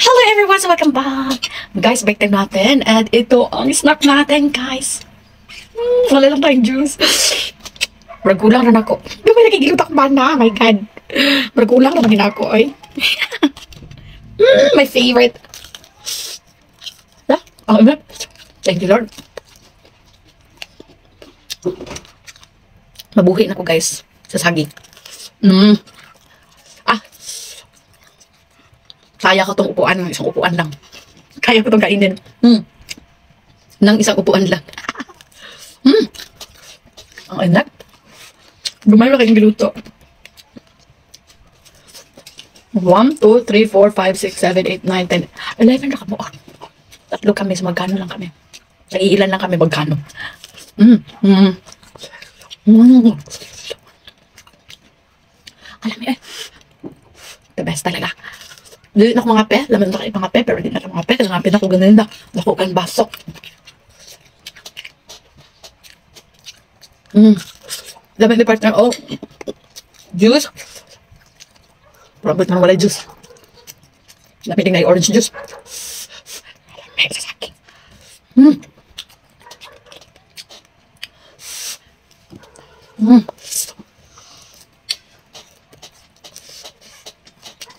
Hello everyone! So welcome back! Guys, break time natin. And ito ang snack natin, guys. Wala lang tayong juice. Margulang na ako. Di ba nagigilot ako ba na? My God. Margulang naman din ako, ay. My favorite. Thank you, Lord. Mabuhi na ko, guys. Sa saging. Kaya ko tong upuan, isang upuan lang. Kaya ko tong kainin. Nang isang upuan lang. Ang enak. Gumay na kayong giluto. 1, 2, 3, 4, 5, 6, 7, 8, 9, 10, 11 na kamo. Tatlo kami, so magkano lang kami. Nag-iilan lang kami, magkano. Alam mo the best talaga. Dili na ako mga pe, laman na kayo mga pe, pero di na ako mga pe, kasi mga pe na ako ganun na, naku kan baso. Laman ni partner, oh, juice. Probably naman wala juice. Laman din na orange juice. Laman sa sakin.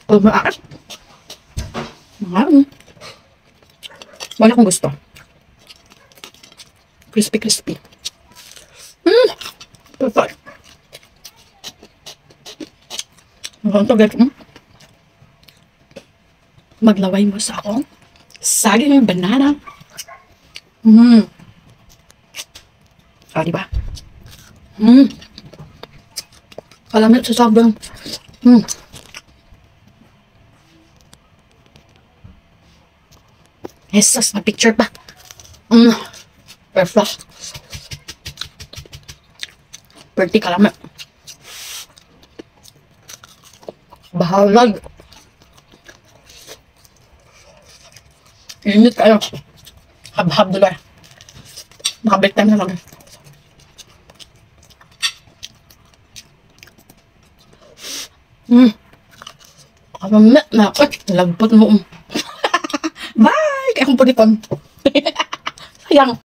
Oh, maaat. Wala akong gusto. Crispy, crispy. Perfect. Maglaway mo sa akong saging ng banana. Diba? Kalamit sa sobrang. Jesus, may picture pa. Perfect. Pretty kalamit. Bahalag. Init kayo. Hab-hab dula. Nakabit time na lang. Kalamit na. Lagpot mo. Bye! Kaya akong pulipon. Sayang.